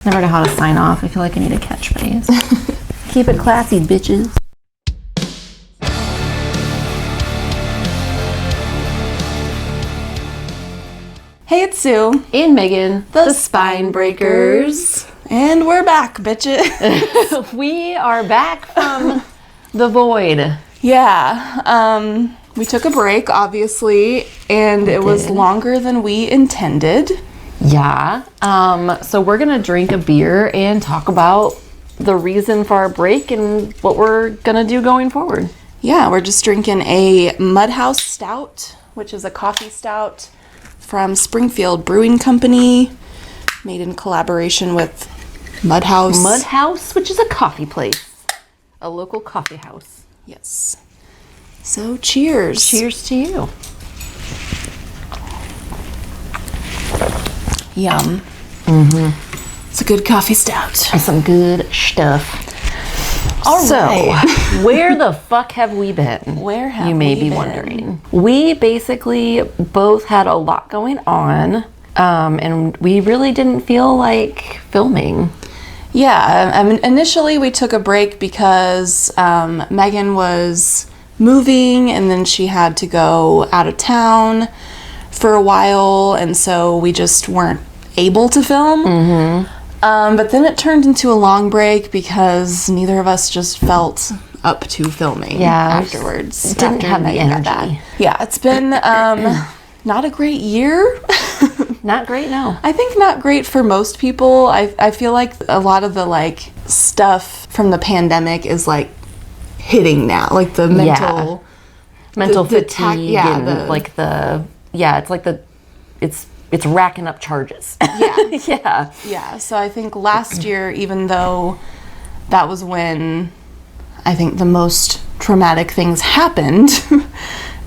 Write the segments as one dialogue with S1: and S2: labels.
S1: Never know how to sign off. I feel like I need a catchphrase. Keep it classy, bitches.
S2: Hey, it's Sue.
S1: And Megan,
S2: the Spine Breakers. And we're back, bitches.
S1: We are back from the void.
S2: Yeah. We took a break, obviously, and it was longer than we intended.
S1: Yeah. So we're going to drink a beer and talk about the reason for our break and what we're going to do going forward.
S2: Yeah, we're just drinking a Mudhouse Stout, which is a coffee stout from Springfield Brewing Company, made in collaboration with Mudhouse.
S1: Mudhouse, which is a coffee place. A local coffee house.
S2: Yes. So, cheers.
S1: Cheers to you.
S2: Yum. Mm-hmm. It's a good coffee stout.
S1: Some good stuff.
S2: All right.
S1: Where the fuck have we been?
S2: Where have
S1: you may
S2: we
S1: be
S2: been?
S1: wondering. We basically both had a lot going on, and we really didn't feel like filming.
S2: Yeah, I mean, initially we took a break because Megan was moving, and then she had to go out of town for a while, and so we just weren't able to film. Mm-hmm. But then it turned into a long break because neither of us just felt up to filming afterwards.
S1: Didn't have the energy.
S2: Yeah, it's been not a great year.
S1: Not great, no.
S2: I think not great for most people. I feel like a lot of the like stuff from the pandemic is like hitting now, like the mental
S1: fatigue it's racking up charges.
S2: Yeah. Yeah. So I think last year, even though that was when I think the most traumatic things happened,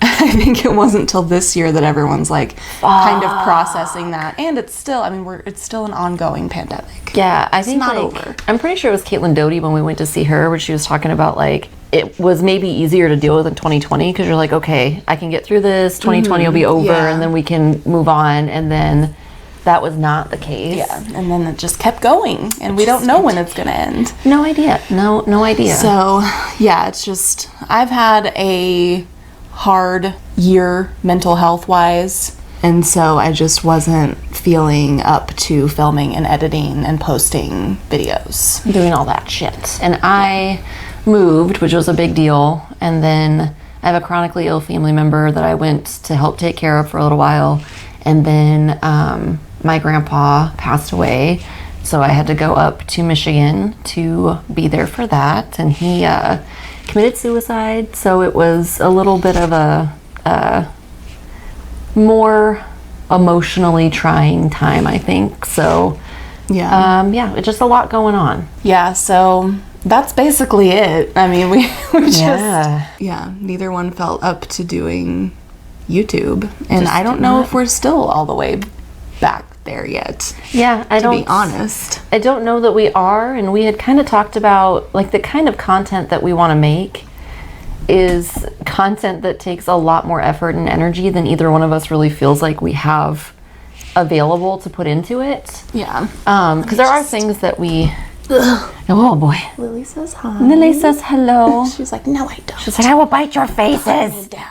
S2: I think it wasn't until this year that everyone's like kind of processing that. And it's still, I mean, it's still an ongoing pandemic.
S1: Yeah, I think
S2: it's not
S1: like,
S2: over.
S1: I'm pretty sure it was Caitlin Doty when we went to see her, where she was talking about like it was maybe easier to deal with in 2020 because you're like, okay, I can get through this. 2020 will be over, and then we can move on. And then that was not the case.
S2: Yeah, and then it just kept going, and we don't know when it's going to end.
S1: No idea. No idea.
S2: So, yeah, it's just, I've had a hard year mental health wise, and so I just wasn't feeling up to filming and editing and posting videos.
S1: Doing all that shit. And I moved, which was a big deal, and then I have a chronically ill family member that I went to help take care of for a little while, and then my grandpa passed away, so I had to go up to Michigan to be there for that, and he committed suicide, so it was a little bit of a more emotionally trying time, I think. So it's just a lot going on.
S2: Yeah, so that's basically it. I mean, we just neither one felt up to doing YouTube, and I don't know if we're still all the way back there yet.
S1: Yeah,
S2: to be honest,
S1: I don't know that we are, and we had kind of talked about like the kind of content that we want to make is content that takes a lot more effort and energy than either one of us really feels like we have available to put into it.
S2: Yeah.
S1: Because there are things that we... Oh boy.
S2: Lily says hi.
S1: Lily says hello.
S2: She's like, no, I don't.
S1: She's like, I will bite your faces.
S2: Down.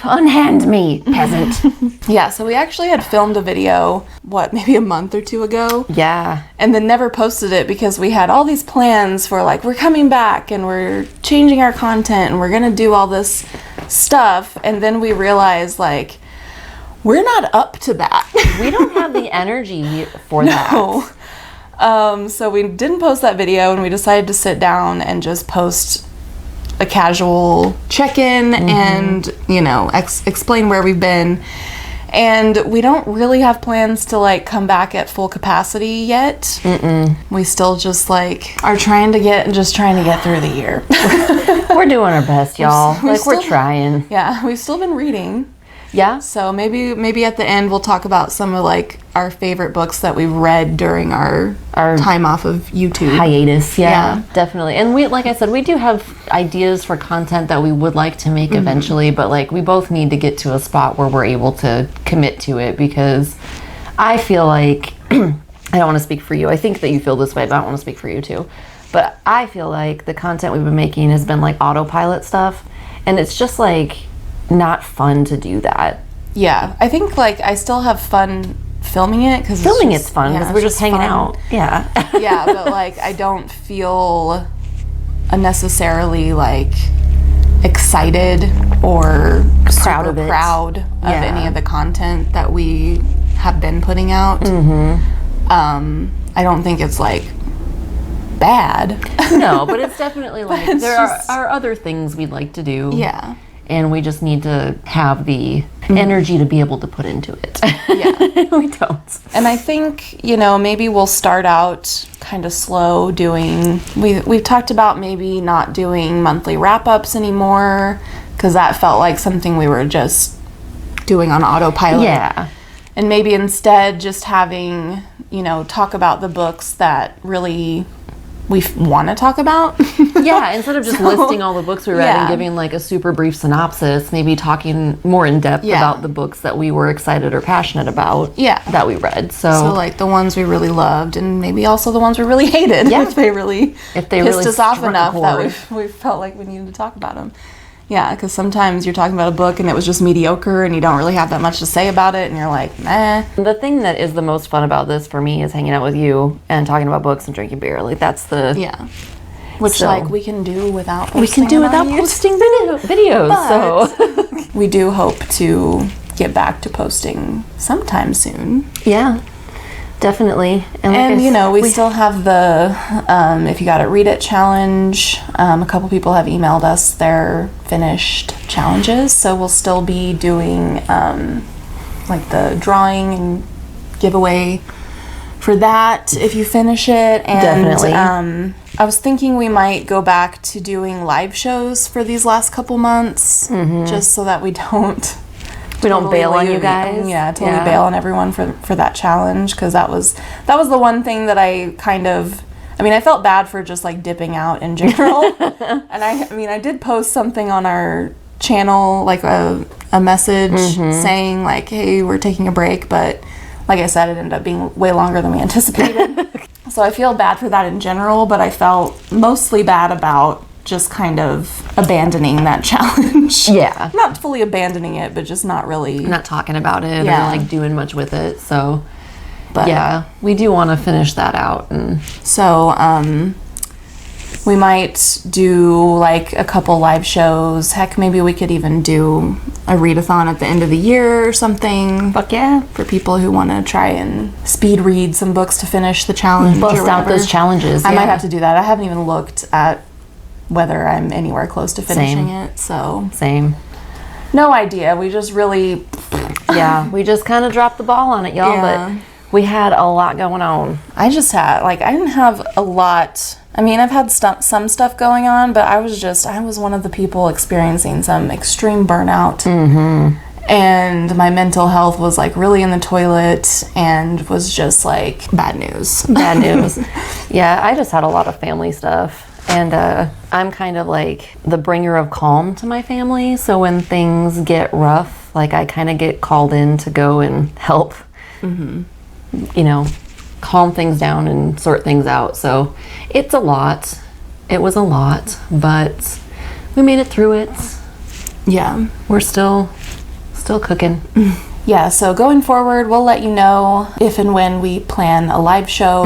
S1: Unhand me, peasant.
S2: Yeah, so we actually had filmed a video, maybe a month or two ago?
S1: Yeah.
S2: And then never posted it because we had all these plans for like, we're coming back and we're changing our content and we're going to do all this stuff. And then we realized like, we're not up to that.
S1: We don't have the energy for that.
S2: So we didn't post that video, and we decided to sit down and just post a casual check-in and, you know, explain where we've been. And we don't really have plans to like come back at full capacity yet. Mm-mm. We still just like are trying to get through the year.
S1: We're doing our best, y'all. We're trying.
S2: Yeah, we've still been reading.
S1: Yeah.
S2: So maybe at the end we'll talk about some of like our favorite books that we've read during our time off of YouTube
S1: hiatus. Yeah, definitely. And we, like I said, we do have ideas for content that we would like to make eventually, but like we both need to get to a spot where we're able to commit to it, because I feel like I don't want to speak for you. I think that you feel this way, but I don't want to speak for you too. But I feel like the content we've been making has been like autopilot stuff, and it's just like not fun to do that.
S2: Yeah, I think like I still have fun filming it because
S1: it's fun because we're just hanging out. Yeah.
S2: Yeah, but like I don't feel unnecessarily like excited or
S1: Proud of it.
S2: proud of any of the content that we have been putting out. I don't think it's like bad.
S1: No, but it's definitely like there are other things we'd like to do.
S2: Yeah.
S1: And we just need to have the energy to be able to put into it.
S2: Yeah.
S1: We don't.
S2: And I think, you know, maybe we'll start out kind of slow doing, we've talked about maybe not doing monthly wrap-ups anymore, because that felt like something we were just doing on autopilot.
S1: Yeah.
S2: And maybe instead just having, you know, talk about the books that really we want to talk about.
S1: Yeah, instead of just listing all the books we read and giving like a super brief synopsis, maybe talking more in depth about the books that we were excited or passionate about that we read. So
S2: like the ones we really loved, and maybe also the ones we really hated if they really pissed us off enough that we felt like we needed to talk about them. Yeah, because sometimes you're talking about a book and it was just mediocre and you don't really have that much to say about it and you're like, meh.
S1: The thing that is the most fun about this for me is hanging out with you and talking about books and drinking beer. Like that's the...
S2: Yeah. Which like we can do without posting.
S1: We can do without posting videos. So
S2: we do hope to get back to posting sometime soon.
S1: Yeah. Definitely.
S2: And you know, we still have the If You Got It, Read It challenge. A couple people have emailed us their finished challenges, so we'll still be doing like the drawing and giveaway for that if you finish it. And
S1: definitely.
S2: I was thinking we might go back to doing live shows for these last couple months, just so that we don't
S1: bail on you guys.
S2: Yeah, totally bail on everyone for that challenge, because that was the one thing that I kind of, I mean, I felt bad for just like dipping out in general. And I did post something on our channel, like a message saying like, hey, we're taking a break, but like I said, it ended up being way longer than we anticipated. So I feel bad for that in general, but I felt mostly bad about just kind of abandoning that challenge.
S1: Yeah.
S2: Not fully abandoning it, but just not
S1: talking about it or like doing much with it. So, but yeah, we do want to finish that out. And
S2: so, we might do like a couple live shows. Heck, maybe we could even do a readathon at the end of the year or something.
S1: Fuck yeah.
S2: For people who want to try and speed read some books to finish the challenge.
S1: Bust out those challenges.
S2: I might have to do that. I haven't even looked at whether I'm anywhere close to finishing it, so...
S1: Same.
S2: No idea. We just really...
S1: Yeah, we just kind of dropped the ball on it, y'all, but we had a lot going on.
S2: I didn't have a lot... I mean, I've had some stuff going on, but I was one of the people experiencing some extreme burnout. And my mental health was like really in the toilet and was just like bad news.
S1: Bad news. Yeah, I just had a lot of family stuff. And I'm kind of like the bringer of calm to my family. So when things get rough, like I kind of get called in to go and help, you know, calm things down and sort things out. So it's a lot. It was a lot, but we made it through it.
S2: Yeah.
S1: We're still cooking.
S2: Yeah, so going forward, we'll let you know if and when we plan a live show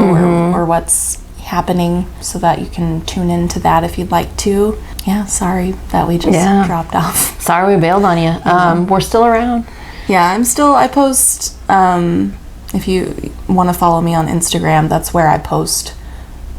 S2: or what's happening, so that you can tune into that if you'd like to. Yeah, sorry that we just dropped off.
S1: Sorry we bailed on you. We're still around.
S2: Yeah, I post, if you want to follow me on Instagram, that's where I post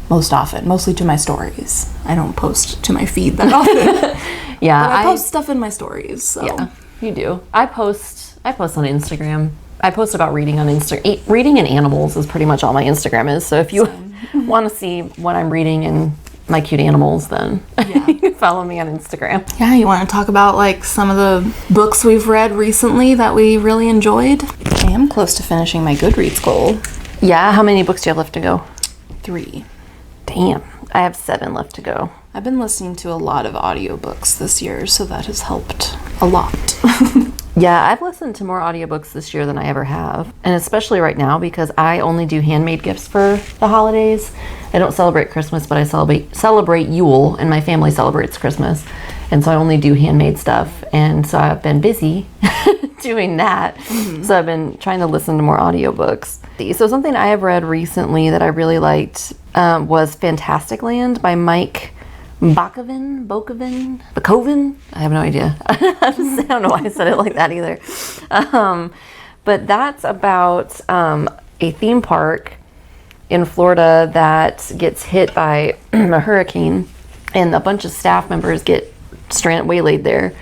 S2: most often, mostly to my stories. I don't post to my feed that often.
S1: Yeah,
S2: but I post stuff in my stories, so.
S1: Yeah, you do. I post on Instagram. I post about reading on Instagram. Reading and animals is pretty much all my Instagram is. So if you want to see what I'm reading and my cute animals, then you can follow me on Instagram.
S2: Yeah, you want to talk about like some of the books we've read recently that we really enjoyed? I am close to finishing my Goodreads goal.
S1: Yeah, how many books do you have left to go?
S2: 3.
S1: Damn, I have 7 left to go.
S2: I've been listening to a lot of audiobooks this year, so that has helped a lot.
S1: Yeah, I've listened to more audiobooks this year than I ever have. And especially right now because I only do handmade gifts for the holidays. I don't celebrate Christmas, but I celebrate Yule, and my family celebrates Christmas. And so I only do handmade stuff. And so I've been busy doing that. So I've been trying to listen to more audiobooks. So something I have read recently that I really liked was Fantasticland by Mike Bockoven. I have no idea. I don't know why I said it like that either. But that's about a theme park in Florida that gets hit by a hurricane, and a bunch of staff members get waylaid there,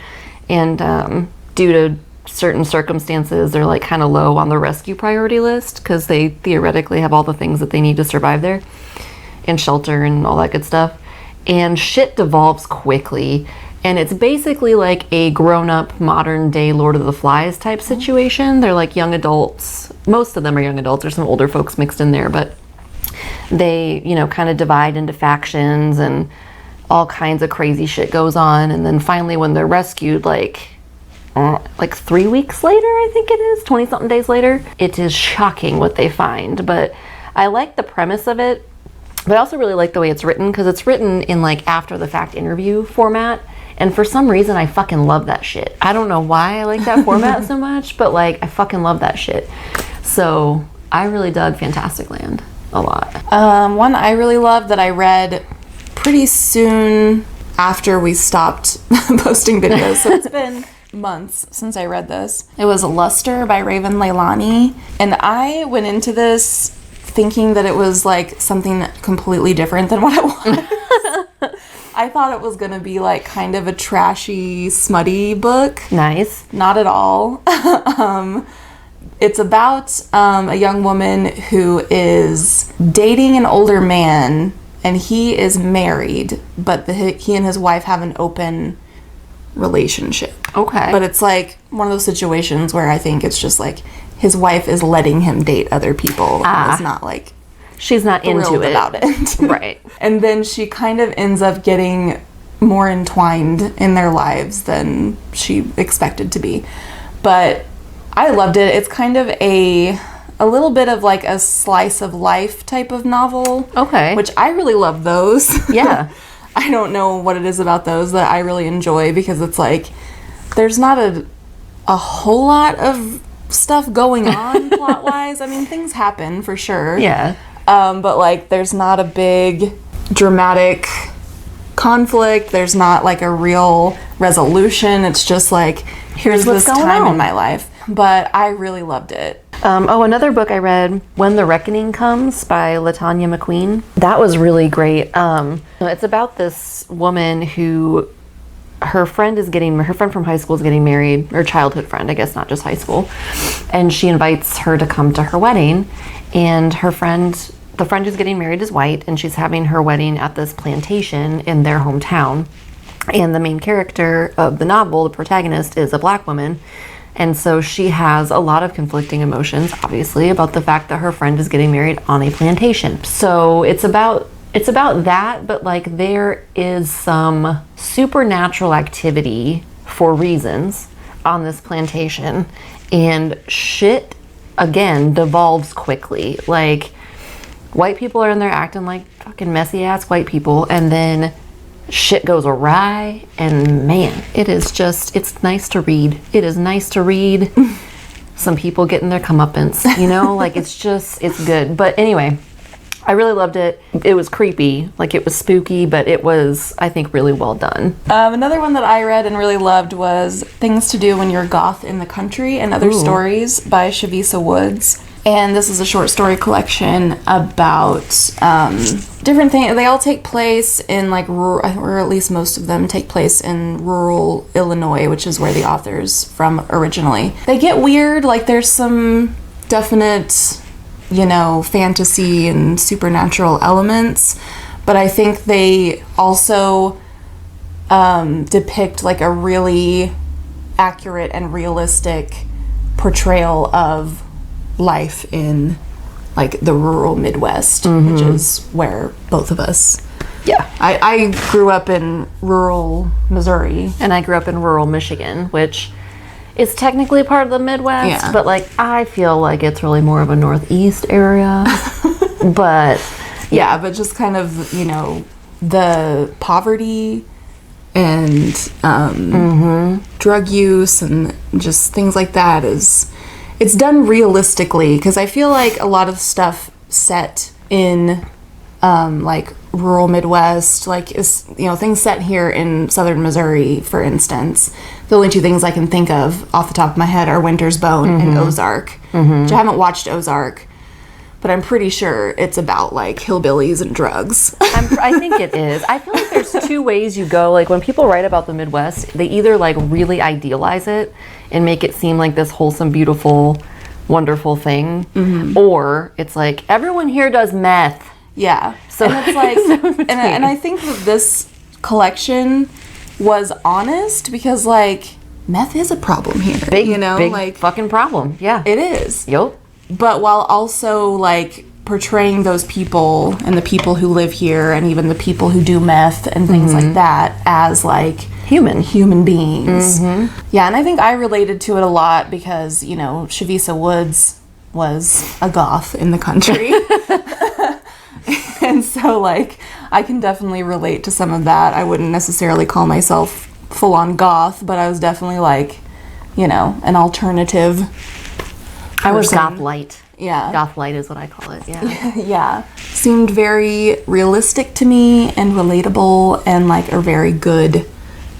S1: and due to certain circumstances, they're like kind of low on the rescue priority list because they theoretically have all the things that they need to survive there, and shelter and all that good stuff. And shit devolves quickly, and it's basically like a grown-up modern day Lord of the Flies type situation. They're like young adults. Most of them are young adults. There's some older folks mixed in there, but they, you know, kind of divide into factions, and all kinds of crazy shit goes on. And then finally when they're rescued, like 3 weeks later, I think it is, 20 something days later, it is shocking what they find. But I like the premise of it. But I also really like the way it's written, because it's written in like after the fact interview format. And for some reason, I fucking love that shit. I don't know why I like that format so much, but like I fucking love that shit. So I really dug Fantasticland a lot.
S2: One I really loved that I read pretty soon after we stopped posting videos. So it's been months since I read this. It was Luster by Leilani. And I went into this thinking that it was like something completely different than what it was. I thought it was gonna be like kind of a trashy, smutty book.
S1: Nice.
S2: Not at all. It's about a young woman who is dating an older man, and he is married, but he and his wife have an open relationship.
S1: Okay.
S2: But it's like one of those situations where I think it's just like his wife is letting him date other people. And it's not like
S1: she's not into it
S2: about it.
S1: Right.
S2: And then she kind of ends up getting more entwined in their lives than she expected to be. But I loved it. It's kind of a little bit of like a slice of life type of novel.
S1: Okay.
S2: Which I really love those.
S1: Yeah.
S2: I don't know what it is about those that I really enjoy, because it's like there's not a whole lot of stuff going on plot wise. I mean, things happen for sure.
S1: Yeah.
S2: But like there's not a big dramatic conflict. There's not like a real resolution. It's just like, here's this time in my life. But I really loved it.
S1: Another book I read, When the Reckoning Comes by LaTanya McQueen. That was really great. It's about this woman who her friend from high school is getting married, or childhood friend, I guess, not just high school. And she invites her to come to her wedding. And the friend who's getting married is white, and she's having her wedding at this plantation in their hometown. And the main character of the novel, the protagonist, is a black woman. And so she has a lot of conflicting emotions, obviously, about the fact that her friend is getting married on a plantation. So it's about that, but like there is some supernatural activity for reasons on this plantation, and shit again devolves quickly. Like white people are in there acting like fucking messy ass white people, and then shit goes awry, and man, it's nice to read. It is nice to read. Some people getting their comeuppance, you know, like it's good. But anyway, I really loved it. It was creepy, like it was spooky, but it was, I think, really well done.
S2: Another one that I read and really loved was Things to Do When You're Goth in the Country and Other Stories by Chavisa Woods. And this is a short story collection about different things. They all take place in like rural, or at least most of them take place in rural Illinois, which is where the author's from originally. They get weird, like there's some definite, you know, fantasy and supernatural elements, but I think they also depict like a really accurate and realistic portrayal of life in like the rural Midwest, which is where both of us.
S1: Yeah.
S2: I grew up in rural Missouri.
S1: And I grew up in rural Michigan, which It's technically part of the Midwest, but like I feel like it's really more of a Northeast area. But
S2: but just kind of, you know, the poverty and drug use and just things like that it's done realistically, because I feel like a lot of stuff set in like rural Midwest, like is, you know, things set here in southern Missouri, for instance. The only two things I can think of off the top of my head are Winter's Bone and Ozark, which I haven't watched Ozark, but I'm pretty sure it's about like hillbillies and drugs.
S1: I think it is. I feel like there's two ways you go. Like when people write about the Midwest, they either like really idealize it and make it seem like this wholesome, beautiful, wonderful thing, or it's like everyone here does meth.
S2: Yeah. So and it's like, and I think that this collection was honest, because like meth is a problem here.
S1: Big,
S2: you know,
S1: big
S2: like
S1: fucking problem. Yeah,
S2: it is.
S1: Yup.
S2: But while also like portraying those people and the people who live here and even the people who do meth and things like that as like human beings. Yeah, and I think I related to it a lot because, you know, Chavisa Woods was a goth in the country. And so, like, I can definitely relate to some of that. I wouldn't necessarily call myself full-on goth, but I was definitely, like, you know, an alternative person.
S1: I was goth light.
S2: Yeah.
S1: Goth light is what I call it, yeah.
S2: Yeah. Seemed very realistic to me and relatable and, like, are very good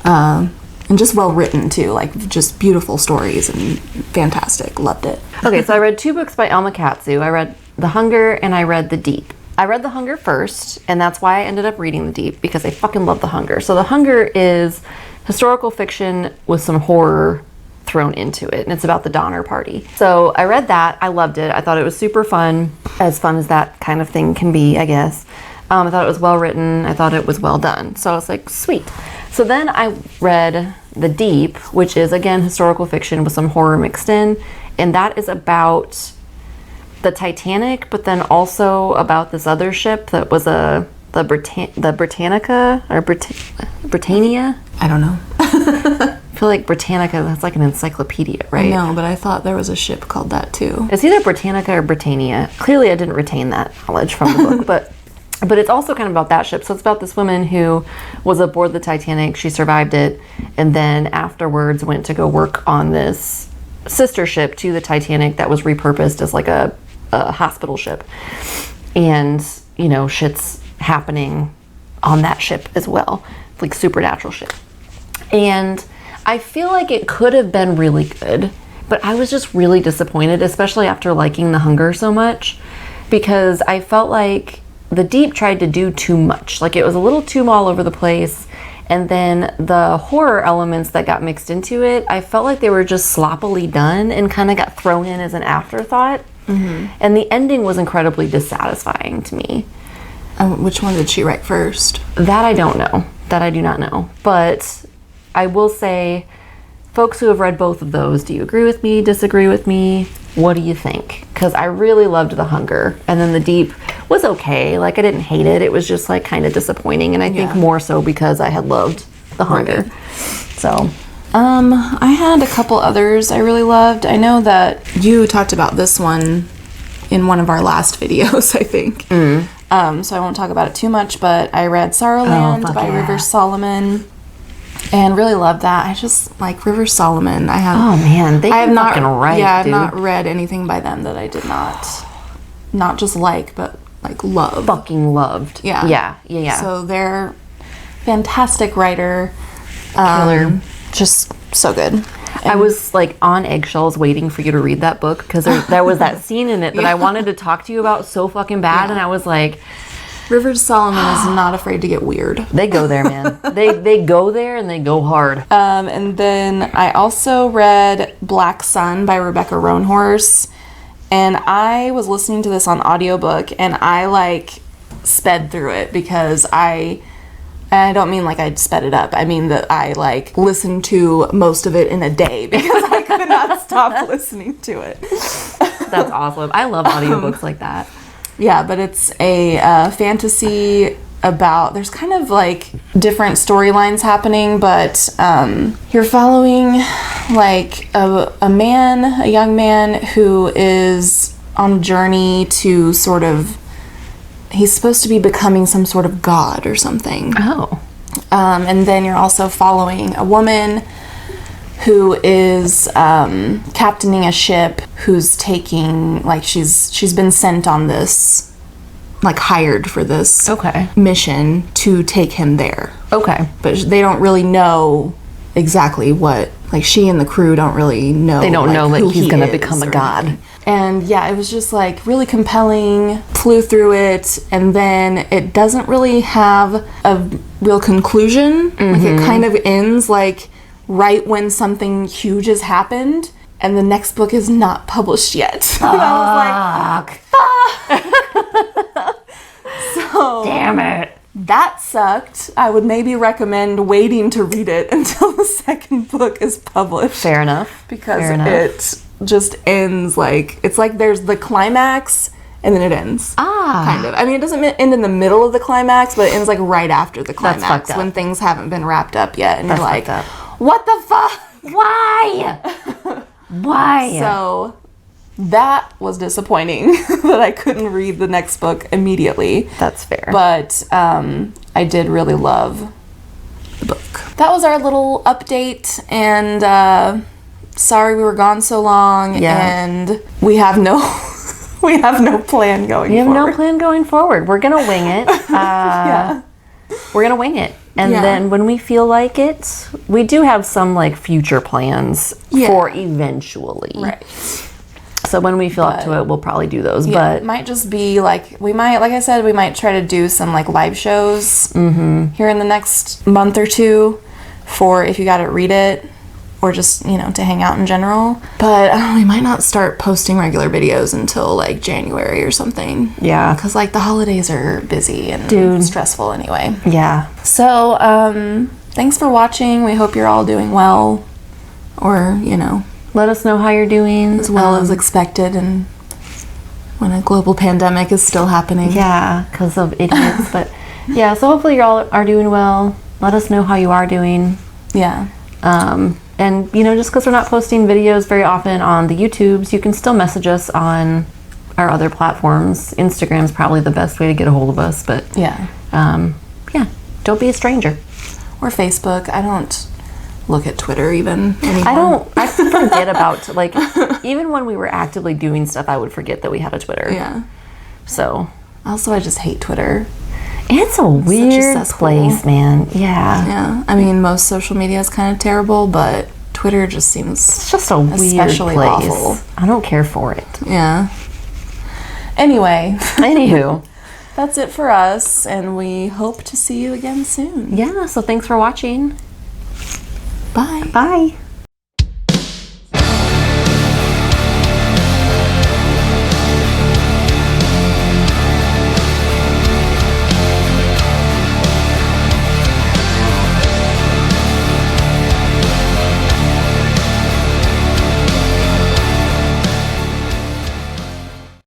S2: and just well-written, too. Like, just beautiful stories and fantastic. Loved it.
S1: Okay, so I read 2 books by Alma Katsu. I read The Hunger and I read The Deep. I read The Hunger first, and that's why I ended up reading The Deep, because I fucking love The Hunger. So The Hunger is historical fiction with some horror thrown into it, and it's about the Donner Party. So I read that. I loved it. I thought it was super fun as that kind of thing can be, I guess. I thought it was well written. I thought it was well done. So I was like, sweet. So then I read The Deep, which is, again, historical fiction with some horror mixed in, and that is about the Titanic, but then also about this other ship that was the Britannica or Britannia.
S2: I don't know.
S1: I feel like Britannica, that's like an encyclopedia, right?
S2: I know, but I thought there was a ship called that too.
S1: It's either Britannica or Britannia. Clearly I didn't retain that knowledge from the book, but it's also kind of about that ship. So it's about this woman who was aboard the Titanic. She survived it, and then afterwards went to go work on this sister ship to the Titanic that was repurposed as like a hospital ship. And, you know, shit's happening on that ship as well. Like supernatural shit. And I feel like it could have been really good, but I was just really disappointed, especially after liking The Hunger so much, because I felt like The Deep tried to do too much. Like it was a little too all over the place. And then the horror elements that got mixed into it, I felt like they were just sloppily done and kind of got thrown in as an afterthought. And the ending was incredibly dissatisfying to me.
S2: Which one did she write first?
S1: That I don't know. That I do not know. But I will say, folks who have read both of those, do you agree with me, disagree with me? What do you think? Because I really loved The Hunger. And then The Deep was okay. Like, I didn't hate it. It was just, like, kind of disappointing. And I think more so because I had loved The Hunger. So...
S2: I had a couple others I really loved. I know that you talked about this one in one of our last videos, I think. So I won't talk about it too much, but I read Sorrowland by Rivers Solomon and really loved that. I just like Rivers Solomon. I have
S1: fucking right,
S2: yeah, I've not read anything by them that I did not just like, but like love.
S1: Fucking loved. Yeah.
S2: So they're fantastic writer.
S1: Killer.
S2: Just so good. And
S1: I was like on eggshells waiting for you to read that book because there was that scene in it that I wanted to talk to you about so fucking bad, and I was like,
S2: Rivers Solomon is not afraid to get weird.
S1: They go there, man. they go there and they go hard.
S2: And then I also read Black Sun by Rebecca Roanhorse, and I was listening to this on audiobook, and I like sped through it because I don't mean like I sped it up. I mean that I like listened to most of it in a day because I could not stop listening to it.
S1: That's awesome. I love audiobooks like that.
S2: Yeah, but it's a fantasy about, there's kind of like different storylines happening, but you're following like a young man who is on a journey to sort of, he's supposed to be becoming some sort of god or something.
S1: Oh.
S2: And then you're also following a woman who is captaining a ship, who's taking, like, she's been sent on this, like, hired for this mission to take him there.
S1: Okay.
S2: But they don't really know exactly what, like, she and the crew don't really know.
S1: They don't know, like, he's gonna become a god.
S2: Anything. And yeah, it was just like really compelling, flew through it, and then it doesn't really have a real conclusion. Like, it kind of ends like right when something huge has happened, and the next book is not published yet. And I was like, fuck. So
S1: damn it.
S2: That sucked. I would maybe recommend waiting to read it until the second book is published.
S1: Fair enough.
S2: Because it just ends like, it's like there's the climax and then it ends. Kind of. I mean, it doesn't end in the middle of the climax, but it ends like right after the climax when things haven't been wrapped up yet. And you're like, what the fuck?
S1: Why? Why?
S2: So that was disappointing that I couldn't read the next book immediately.
S1: That's fair.
S2: But I did really love the book. That was our little update, and sorry we were gone so long, and we have no we have no plan going forward.
S1: We have no plan going forward. We're gonna wing it. We're gonna wing it. And then when we feel like it, we do have some like future plans for eventually.
S2: Right.
S1: So when we feel up to it, we'll probably do those.
S2: But it might just be like, we might, like I said, we might try to do some like live shows here in the next month or two for if you gotta read it, or just, you know, to hang out in general. But we might not start posting regular videos until like January or something.
S1: Yeah.
S2: Because like the holidays are busy and stressful anyway.
S1: Yeah.
S2: So, thanks for watching. We hope you're all doing well, or, you know,
S1: let us know how you're doing.
S2: As well as expected, and when a global pandemic is still happening.
S1: Yeah, because of idiots. But yeah, so hopefully you all are doing well. Let us know how you are doing.
S2: Yeah.
S1: And, you know, just because we're not posting videos very often on the YouTubes, you can still message us on our other platforms. Instagram's probably the best way to get a hold of us. But
S2: yeah,
S1: don't be a stranger.
S2: Or Facebook. I don't look at Twitter even anymore.
S1: I forget about, like, even when we were actively doing stuff, I would forget that we had a Twitter.
S2: Yeah.
S1: So.
S2: Also, I just hate Twitter.
S1: It's a weird place, man. Yeah.
S2: Yeah. I mean, most social media is kind of terrible, but Twitter just seems
S1: it's just a weird
S2: especially
S1: place.
S2: Awful.
S1: I don't care for it.
S2: Yeah. Anyway.
S1: Anywho.
S2: That's it for us, and we hope to see you again soon.
S1: Yeah, so thanks for watching.
S2: Bye.
S1: Bye.